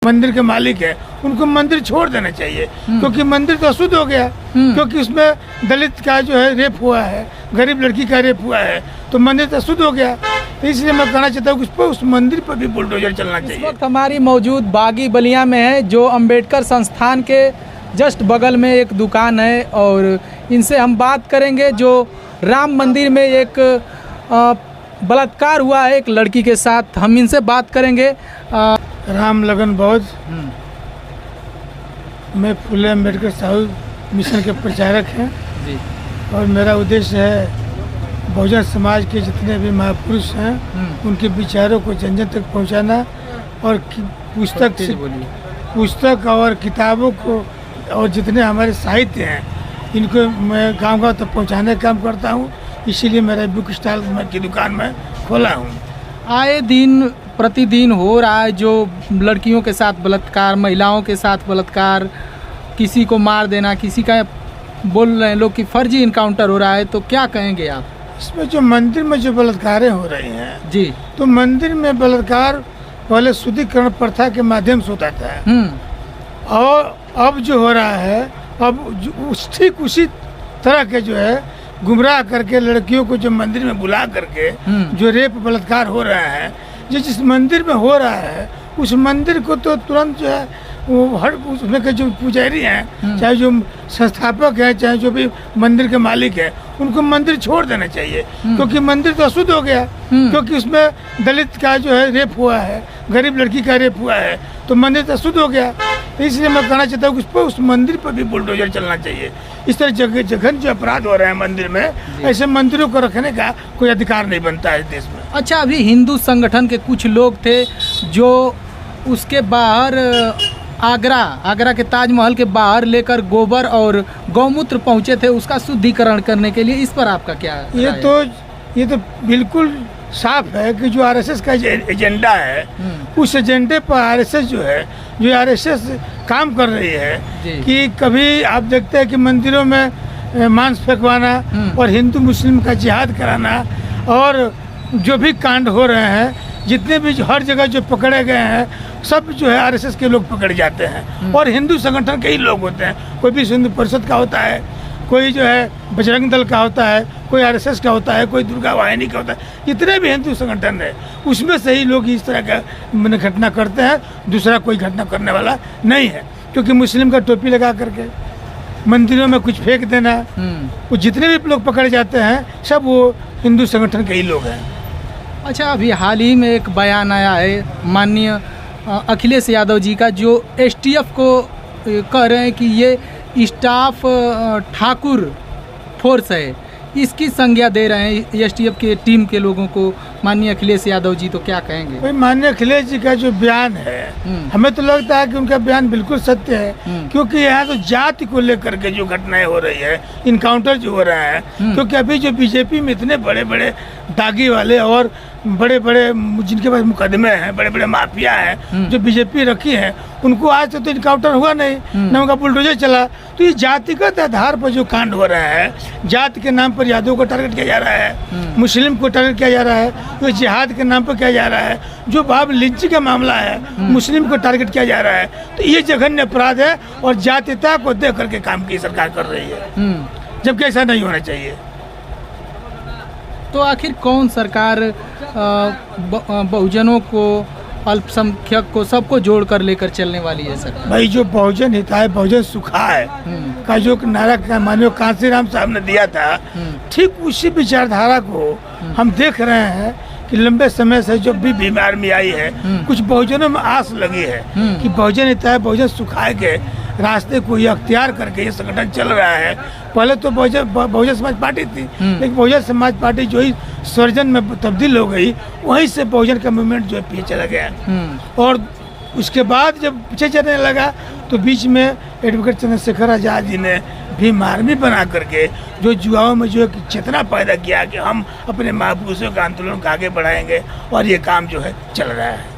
मंदिर के मालिक है उनको मंदिर छोड़ देना चाहिए, क्योंकि मंदिर तो अशुद्ध हो गया, क्योंकि उसमें दलित का जो है रेप हुआ है, गरीब लड़की का रेप हुआ है, तो मंदिर तो अशुद्ध हो गया। तो इसलिए मैं कहना चाहता हूँ कि उस पर उस मंदिर पर भी बुलडोजर चलना चाहिए। इस वक्त हमारी मौजूद बागी बलिया में है, जो अंबेडकर संस्थान के जस्ट बगल में एक दुकान है, और इनसे हम बात करेंगे जो राम मंदिर में एक बलात्कार हुआ है एक लड़की के साथ। हम इनसे बात करेंगे। राम लगन बौद्ध, मैं फुले अम्बेडकर साहू मिशन के प्रचारक हैं जी। और मेरा उद्देश्य है बहुजन समाज के जितने भी महापुरुष हैं उनके विचारों को जन जन तक पहुंचाना, और पुस्तक और किताबों को और जितने हमारे साहित्य हैं इनको मैं गांव-गांव तक पहुंचाने का काम करता हूं। इसीलिए मेरा बुक स्टॉल की दुकान में खोला हूं। आए दिन प्रतिदिन हो रहा है जो लड़कियों के साथ बलात्कार, महिलाओं के साथ बलात्कार, किसी को मार देना, किसी का बोल रहे हैं लोग कि फर्जी इनकाउंटर हो रहा है, तो क्या कहेंगे आप इसमें? जो मंदिर में जो बलात्कारें हो रही हैं जी, तो मंदिर में बलात्कार पहले शुद्धिकरण प्रथा के माध्यम से होता था, और अब जो हो रहा है अब ठीक उसी तरह के जो है गुमराह करके लड़कियों को जो मंदिर में बुला करके जो रेप बलात्कार हो रहा है, जिस मंदिर में हो रहा है उस मंदिर को तो तुरंत जो है वो हर उसमें के जो पुजारी हैं, चाहे जो संस्थापक हैं, चाहे जो भी मंदिर के मालिक हैं, उनको मंदिर छोड़ देना चाहिए, क्योंकि मंदिर तो अशुद्ध हो गया, क्योंकि उसमें दलित का जो है रेप हुआ है, गरीब लड़की का रेप हुआ है, तो मंदिर तो अशुद्ध हो गया। तो इसलिए मैं कहना चाहता हूँ कि उस मंदिर पर भी बुलडोजर चलना चाहिए। इस तरह जगह जगह जो अपराध हो रहे हैं मंदिर में, ऐसे मंदिरों को रखने का कोई अधिकार नहीं बनता है देश में। अच्छा, अभी हिंदू संगठन के कुछ लोग थे जो उसके बाहर आगरा के ताजमहल के बाहर लेकर गोबर और गौमूत्र पहुंचे थे उसका शुद्धिकरण करने के लिए। इस पर आपका क्या है? ये तो बिल्कुल साफ है कि जो आरएसएस का एजेंडा है उस एजेंडे पर आरएसएस जो है, जो आरएसएस काम कर रही है कि कभी आप देखते हैं कि मंदिरों में मांस फेंकवाना और हिंदू मुस्लिम का जिहाद कराना, और जो भी कांड हो रहे हैं, जितने भी हर जगह जो पकड़े गए हैं, सब जो है आरएसएस के लोग पकड़े जाते हैं, और हिंदू संगठन के ही लोग होते हैं। कोई भी हिंदू परिषद का होता है, कोई जो है बजरंग दल का होता है, कोई आरएसएस का होता है, कोई दुर्गा वाहिनी का होता है। जितने भी हिंदू संगठन है उसमें से ही लोग इस तरह का घटना करते हैं, दूसरा कोई घटना करने वाला नहीं है। क्योंकि मुस्लिम का टोपी लगा करके मंदिरों में कुछ फेंक देना, वो जितने भी लोग पकड़े जाते हैं सब वो हिंदू संगठन के ही लोग हैं। अच्छा, अभी हाल ही में एक बयान आया है माननीय अखिलेश यादव जी का, जो एसटीएफ को कह रहे हैं कि ये स्टाफ ठाकुर फोर्स है, इसकी संज्ञा दे रहे हैं एसटीएफ के टीम के लोगों को माननीय अखिलेश यादव जी, तो क्या कहेंगे? भाई, माननीय अखिलेश जी का जो बयान है हमें तो लगता है कि उनका बयान बिल्कुल सत्य है, क्योंकि यहाँ तो जाति को लेकर के जो घटनाएं हो रही है, इनकाउंटर जो हो रहा है, क्योंकि अभी जो बीजेपी में इतने बड़े बड़े दागी वाले और बड़े बड़े जिनके पास मुकदमे हैं, बड़े बड़े माफिया हैं जो बीजेपी रखी है, उनको आज तक तो इनकाउंटर हुआ नहीं, न उनका बुलडोजर चला। तो ये जातिगत आधार पर जो कांड हो रहा है, जाति के नाम पर यादव को टारगेट किया जा रहा है, मुस्लिम को टारगेट किया जा रहा है, तो जिहाद के नाम पर किया जा रहा है, जो बाब लिंचिंग का मामला है मुस्लिम को टारगेट किया जा रहा है। तो ये जघन्य अपराध है और जातीयता को देख करके काम की सरकार कर रही है, जबकि ऐसा नहीं होना चाहिए। तो आखिर कौन सरकार बहुजनों को, अल्पसंख्यक को, सबको जोड़ कर लेकर चलने वाली है सरकार? भाई, जो बहुजन हिताय बहुजन सुखाय का जो नारा माननीय कांशीराम साहब ने दिया था, ठीक उसी विचारधारा को हम देख रहे हैं कि लंबे समय से जो भी बीमार में आई है, कुछ बहुजनों में आस लगी है कि बहुजन हिताय बहुजन सुखाय के रास्ते को ये अख्तियार करके ये संगठन चल रहा है। पहले तो बहुजन समाज पार्टी थी, लेकिन बहुजन समाज पार्टी जो ही सर्जन में तब्दील हो गई, वहीं से बहुजन का मूवमेंट जो है पीछे चला गया। और उसके बाद जब पीछे चलने लगा तो बीच में एडवोकेट चंद्रशेखर आजाद जी ने भीम आर्मी बना करके जो युवाओं में जो चेतना पैदा किया कि हम अपने महापुरुषों का आंदोलन को आगे बढ़ाएंगे, और ये काम जो है चल रहा है।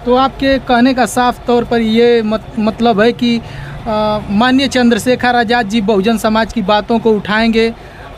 तो आपके कहने का साफ तौर पर ये मतलब है कि माननीय चंद्रशेखर आजाद जी बहुजन समाज की बातों को उठाएंगे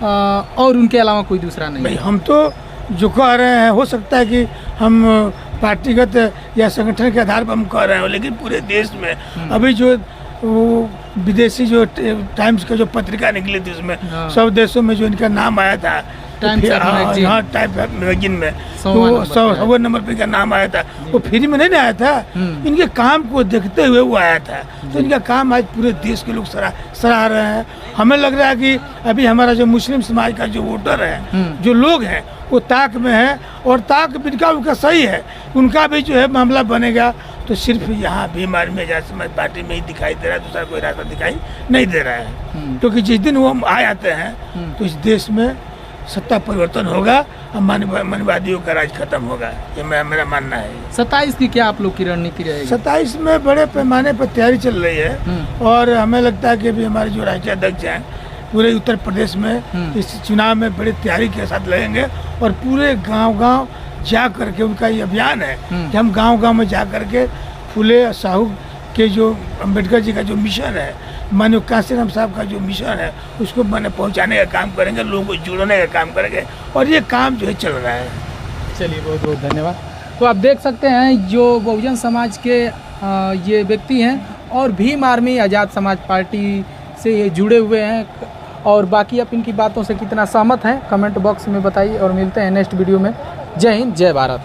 और उनके अलावा कोई दूसरा नहीं? भाई, हम तो जो कह रहे हैं, हो सकता है कि हम पार्टीगत या संगठन के आधार पर हम कह रहे हो, लेकिन पूरे देश में अभी जो वो विदेशी जो टाइम्स का जो पत्रिका निकली थी उसमें हाँ। सब देशों में जो इनका नाम आया था, टाइम्स ऑफ मैगजीन। हाँ टाइम मैगजीन में, तो 100वां 100 नंबर पे का नाम आया था। वो फ्री में नहीं आया था, इनके काम को देखते हुए वो आया था। तो इनका काम आज पूरे देश के लोग सराह रहे हैं। हमें लग रहा है कि अभी हमारा जो मुस्लिम समाज का जो वोटर है, जो लोग हैं, वो ताक में है, और ताक इनका उनका सही है, उनका भी जो है मामला बनेगा तो सिर्फ यहाँ भीम आर्मी आजाद समाज पार्टी में ही दिखाई दे रहा है, दूसरा कोई रास्ता दिखाई नहीं दे रहा है। क्योंकि जिस दिन वो आ जाते हैं तो इस देश में सत्ता परिवर्तन होगा और मनवादियों का राज खत्म होगा, ये मेरा मानना है। 27 की क्या आप लोग की रणनीति रहेगी? 27 में बड़े पैमाने पर तैयारी चल रही है, और हमें लगता है कि अभी हमारे जो राष्ट्रीय अध्यक्ष हैं पूरे उत्तर प्रदेश में इस चुनाव में बड़ी तैयारी के साथ लगेंगे, और पूरे गांव-गांव जा करके उनका ये अभियान है कि हम गांव-गांव में जा करके फुले साहू के जो अम्बेडकर जी का जो मिशन है, माननीय कांशीराम साहब का जो मिशन है, उसको मैंने पहुंचाने का काम करेंगे, लोगों को जोड़ने का काम करेंगे, और ये काम जो है चल रहा है। चलिए, बहुत बहुत धन्यवाद। तो आप देख सकते हैं जो बहुजन समाज के ये व्यक्ति हैं और भीम आर्मी आज़ाद समाज पार्टी से ये जुड़े हुए हैं, और बाकी आप इनकी बातों से कितना सहमत हैं कमेंट बॉक्स में बताइए, और मिलते हैं नेक्स्ट वीडियो में। जय हिंद, जय भारत।